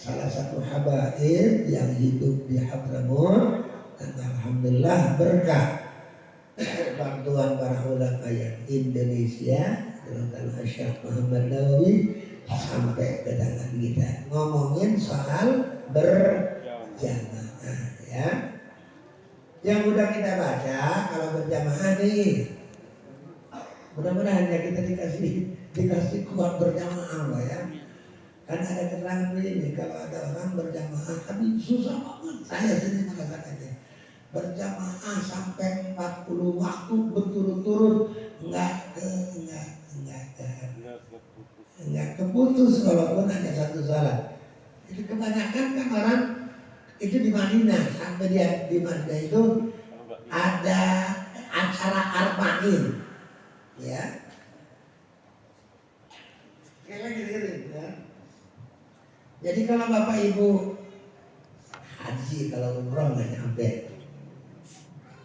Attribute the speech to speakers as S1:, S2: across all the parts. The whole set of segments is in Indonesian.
S1: salah satu habaib yang hidup di Hadramaut, dan alhamdulillah berkah bantuan para ulama yang Indonesia terutama Syekh Muhammad Nawawi sampai ke tangan kita ngomongin soal berjamaah ya. Yang udah kita baca kalau berjamaah nih, mudah-mudahan ya kita dikasih kuat berjamaah lah ya. Kan ada keterangan ini kalau ada orang berjamaah tapi susah banget, saya sendiri merasakannya. Berjamaah sampai 40 waktu berturut-turut enggak keputus walaupun hanya satu salat. Itu kebanyakan kan orang itu di Madinah, sampai dia di Madinah itu ada acara arba'in ya. Kayak gitu ya. Jadi kalau Bapak Ibu haji, kalau umroh nggak nyampe.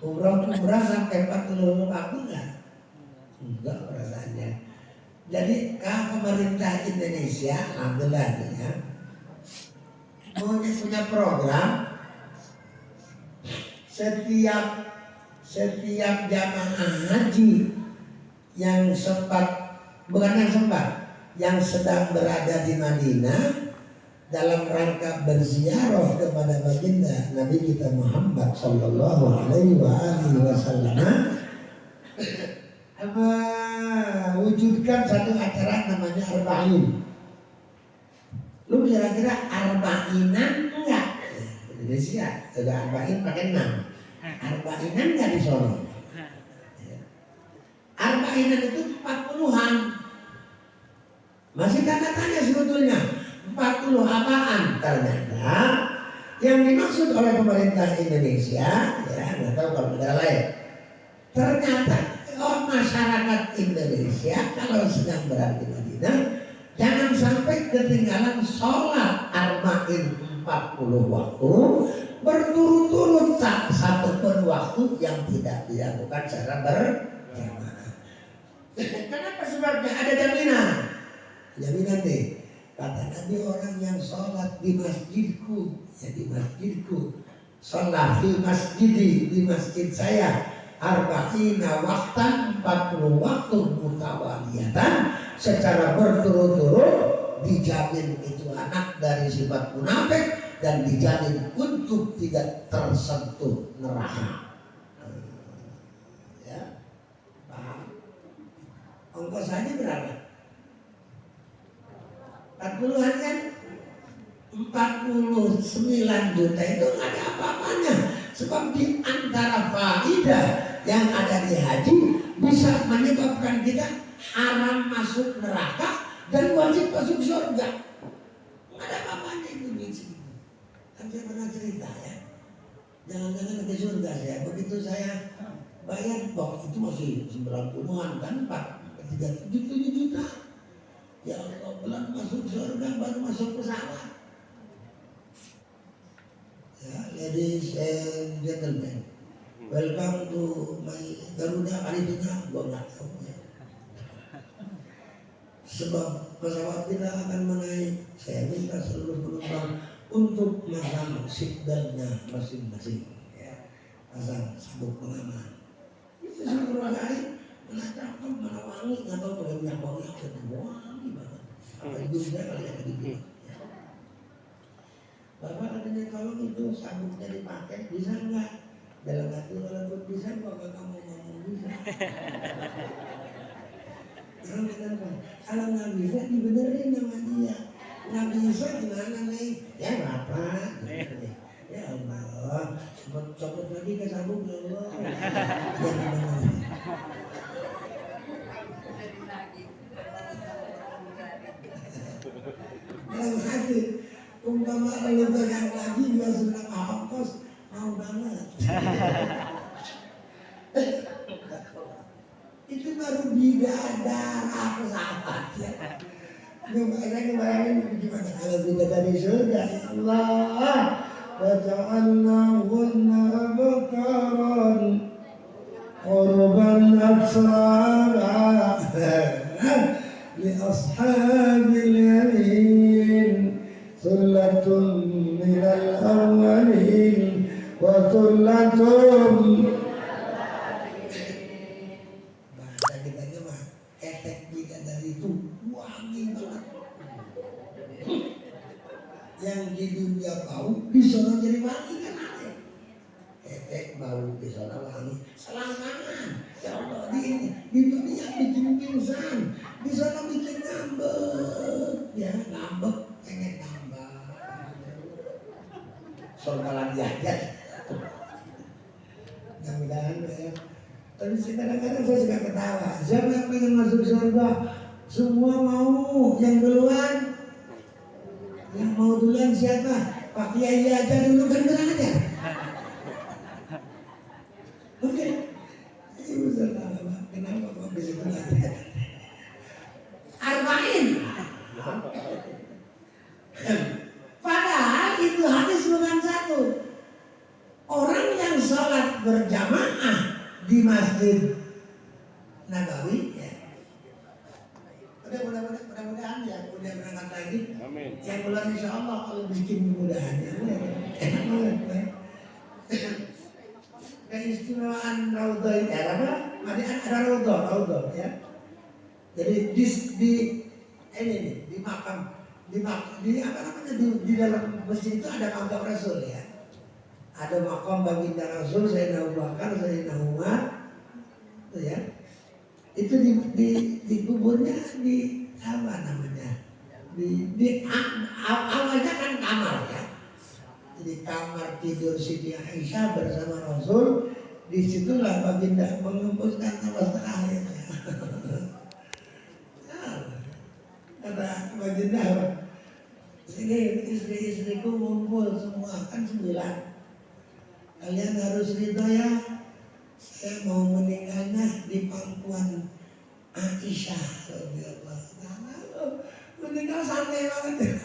S1: Umroh sampai 40 waktu enggak perasaannya. Jadi kalau pemerintah Indonesia, alhamdulillah ya, punya program setiap jamaah haji yang yang sedang berada di Madinah dalam rangka berziarah kepada baginda Nabi kita Muhammad sallallahu alaihi wasallam wujudkan satu acara namanya arba'in. Lu kira-kira arba'inan enggak? Indonesia ada arba'in pakai 6. Arba'inan enggak di sono? Arba'inan itu 40-an. Masih tanda tanya sebetulnya 40 apaan? Ternyata yang dimaksud oleh pemerintah Indonesia, ya nggak tahu kalau negara lain. Ternyata masyarakat Indonesia kalau sedang berada di Madinah jangan sampai ketinggalan sholat arba'in 40 waktu berturut-turut, tak satu pun waktu yang tidak dilakukan secara berjamaah. Kenapa? Sebabnya ada jaminan nih. Kata Nabi, orang yang sholat di masjidku, ya di masjidku, sholat di masjidi, di masjid saya, arba'ina waktan 40 waktu mutawaliyatan secara berturut-turut, dijamin itu anak dari sifat munafik dan dijamin untuk tidak tersentuh neraka. Ya, paham? Ongkos saja berapa? 40-an kan? 49 juta itu nggak ada apa-apanya. Sebab di antara faidah yang ada di haji bisa menyebabkan kita haram masuk neraka dan wajib masuk surga. Ada apa-apanya itu di sini. Kan saya pernah cerita ya. Jangan-jangan ke surga saya. Begitu saya bayar box itu masih 90-an kan, 37 juta. Ya Allah, belum masuk surga baru masuk pesawat. Ya, ladies and gentlemen, welcome to my Garuda Kalidunya. Gua nggak tahu ya. Sebab pesawat kita akan menaik, saya minta seluruh penumpang untuk masang seatbeltnya masing-masing. Ya, pasang sabuk pengaman. Itu seluruh kali. Mana cakep, mana wangi, nggak tahu pada minyak wangi apa itu wangi banget. Apa ibu saya kali yang gitu. Bapak katanya kalau itu sabuknya dipakai bisa nggak? Dalam hati kalau bisa, kok kamu ngomong bisa. Kalau nggak bisa dibenerin sama dia. Nggak bisa gimana nih? Ya Bapak. Ya Allah, copot lagi ke sabuk ya Allah. Dalam hati, umpama kalau pegang lagi juga sudah ongkos, mau banget. Itu baru bidadar apa sahabat ya. Saya ngebayangin gimana kalau bidadari surga. Allah, waja'alnahunna abkaran urban atsara li ashabil yamin sullatun minal awwalin wa sullatun. Bahasa kita aja mah ketek bidadari itu wangi banget. Yang di dunia bau bisa jadi wangi kan ada. Ketek bau bisa wangi. Selangkangan, ya Allah di dunia bikin pingsan, bisa bikin ngambek, ya ngambek, pengen ngambek. Surga lagi aja. Mudah-mudahan ya. Tapi kadang-kadang saya suka ketawa. Siapa yang pengen masuk surga? Semua mau. Yang duluan? Yang mau duluan siapa? Pak Kiai aja dulu kan bilang aja. Oke. Ibu saudara, kenapa kok bisa bilang? Arba'in. Padahal itu hadis bukan satu. Orang yang sholat berjamaah di Masjid Nabawi, ya. Mudah-mudahan ya, udah berangkat lagi. Amin. Yang bulan insya Allah kalau bikin mudahannya, enak banget. Ya. Keistimewaan Raudhah ini apa? Ada Raudhah, ya. Jadi di makam di dalam masjid itu ada makam Rasul ya. Ada makam baginda Rasul, Sayyidina Abu Bakar, Sayyidina Umar, itu ya. Itu di kuburnya di apa namanya? Awalnya kan kamar ya. Jadi kamar tidur Siti Aisyah bersama Rasul, disitulah baginda mengembuskan nafas terakhirnya. Kata baginda, ini istri-istriku ngumpul semua kan 9. Kalian harus ridho ya. Saya mau meninggalnya di pangkuan Aisyah. Meninggal santai banget.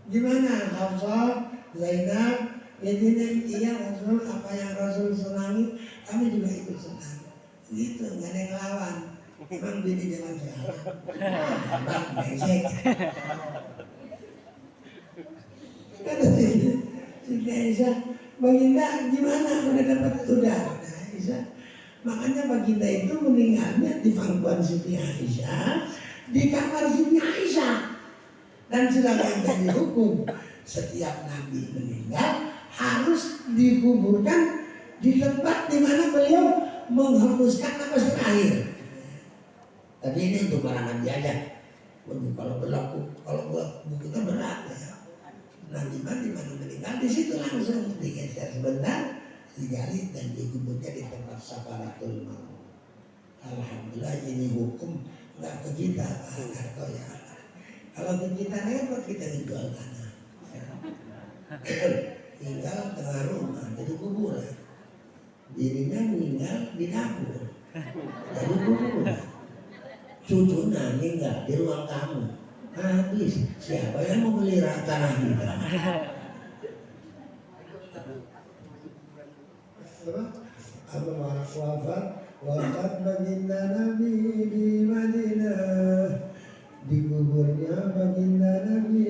S1: Gimana Hafsah, Zainab, iya Rasul, apa yang Rasul senangi, kami juga ikut senang. Gitu, nggak ada yang lawan. Emang bini jangan salah. Bang, bengsek. Kata Siti Aisyah, Baginda gimana? Udah. Aisyah. Makanya Baginda itu meninggalnya di pangkuan Siti Aisyah, di kamar Siti Aisyah. Dan sudah menjadi hukum setiap nabi meninggal harus dikuburkan di tempat di mana beliau menghembuskan nafas terakhir. Tapi ini untuk para nabi aja. Kalau berlaku, kalau buat kita berat ya. Nabi di mana meninggal di situ langsung digeser sebentar, digali dan dikuburnya di tempat Sakaratul Maut. Alhamdulillah ini hukum nggak ke kita atau ya. Kalau kita repot kita dijual tanah, tinggal tengah rumah jadi kuburan. Dirinya meninggal di dapur, jadi kuburan. Cucunya meninggal di ruang tamu. Habis siapa yang mau beli tanah kita? Wafat baginda Nabi di Madinah. Di kuburnya baginda Nabi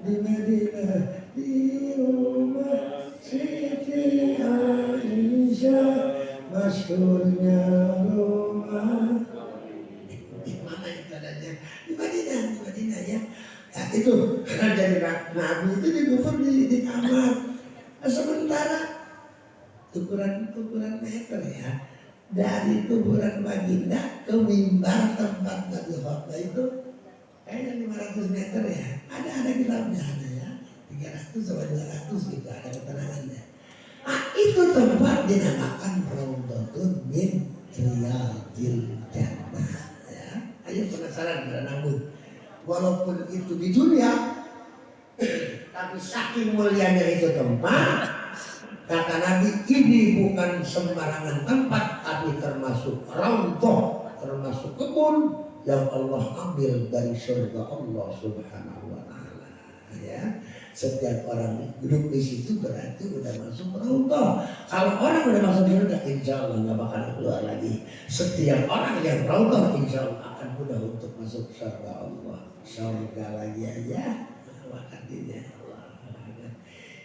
S1: di Madinah, di rumah Siti Aisyah, masyhurnya rumah. Di mana itu adanya? Di Madinah ya. Nah, itu dari Nabi itu dikubur di kamar. Sementara ukuran meter ya. Dari kuburan baginda ke mimbar tempat Nabi khotbah itu kayaknya 500 meter ya. Ada kitabnya ada ya. 300 sampai 200 gitu ada keterangannya. Nah, itu tempat dinamakan Raudhatun min Riyadil Jannah. Ya, ayo penasaran pada namun. Walaupun itu di dunia, tapi saking mulianya itu tempat, kata Nabi ini bukan sembarangan tempat, tapi termasuk raudhah, termasuk kebun yang Allah ambil dari surga Allah Subhanahu wa taala. Ya, setiap orang duduk di situ berarti udah masuk raudhah. Kalau orang udah masuk surga, insya Allah nggak bakal keluar lagi. Setiap orang yang raudhah, insya Allah akan mudah untuk masuk surga Allah. surga lagi aja wakatinya Allah.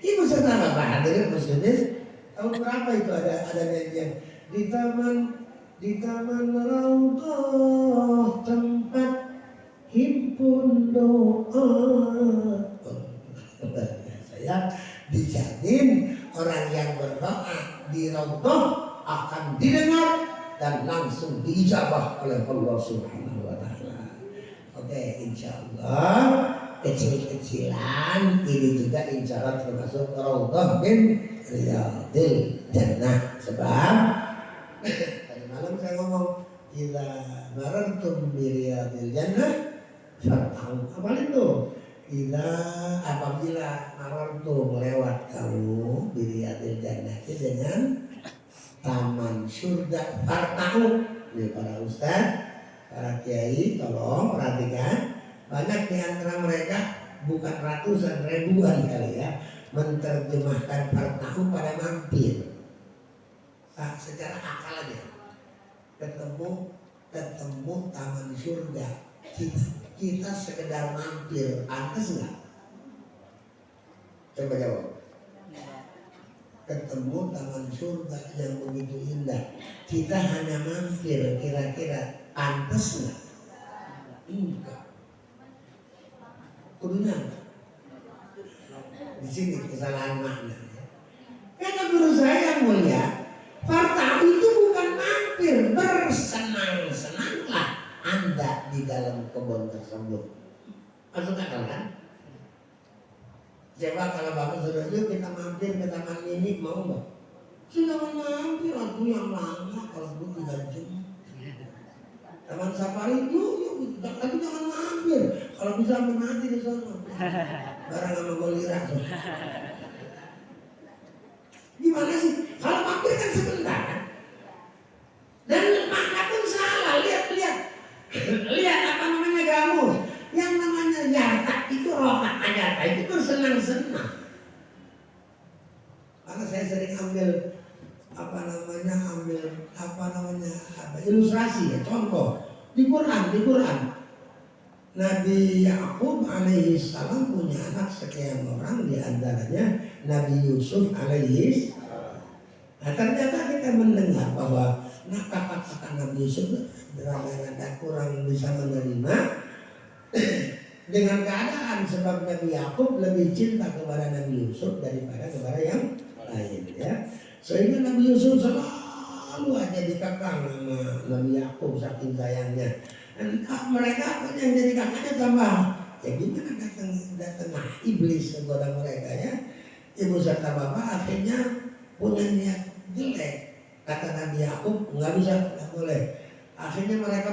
S1: Ibu serta bapak hadirin muslimin, tahun berapa itu ada nyanyian di taman raudhah tempat himpun doa. Saya dijamin orang yang berdoa di raudhah akan didengar dan langsung diijabah oleh Allah Subhanahu wa taala. Oke, insya Allah kecil-kecilan ini juga insya Allah termasuk raudhah min riyadil jannah. Sebab tadi malam saya ngomong idza marartum bi riyadil jannah fartau. Apa itu? Apabila marartum lewat kamu bi riyadil jannah dengan taman surga fartau. Ini para ustaz, para kiai tolong perhatikan. Banyak di antara mereka, bukan ratusan, ribuan kali ya, menerjemahkan fartau pada mampir. Secara akal aja. Ketemu taman surga. Kita sekedar mampir, pantas nggak? Coba jawab. Ketemu taman surga yang begitu indah, kita hanya mampir, kira-kira pantas nggak? Enggak. Kudunya di sini kesalahan makna. Kata guru saya yang mulia, fartau itu bukan mampir, bersenang-senanglah Anda di dalam kebun tersebut. Masuk akal kan? Coba kalau bapak sudah yuk kita mampir ke taman ini, mau nggak? Sudah mampir, aku yang lama kalau itu 3 jam. Taman safari yuk, tapi jangan mampir. Kalau bisa mati di sana. Barang sama golira. Gimana sih? Kalau mampir kan sebentar kan? Dan makna pun salah. Lihat apa namanya gamus. Yang namanya yartak itu rohat ayat itu senang-senang. Karena saya sering ambil ilustrasi ya, contoh di Quran. Nabi Yakub alaihi salam punya anak sekian orang, di antaranya Nabi Yusuf alaihi salam. Nah, ternyata kita mendengar bahwa kata-kata Nabi Yusuf rada-rada kurang bisa menerima dengan keadaan, sebab Nabi Yakub lebih cinta kepada Nabi Yusuf daripada kepada yang lain ya. Sehingga Nabi Yusuf selalu aja dikekang sama Nabi Yakub saking sayangnya. Dan mereka yang jadi kakaknya tambah ya gimana datang iblis kepada mereka ya. Ibu serta bapak akhirnya punya niat jelek. Kata Nabi Yakub nggak boleh. Akhirnya mereka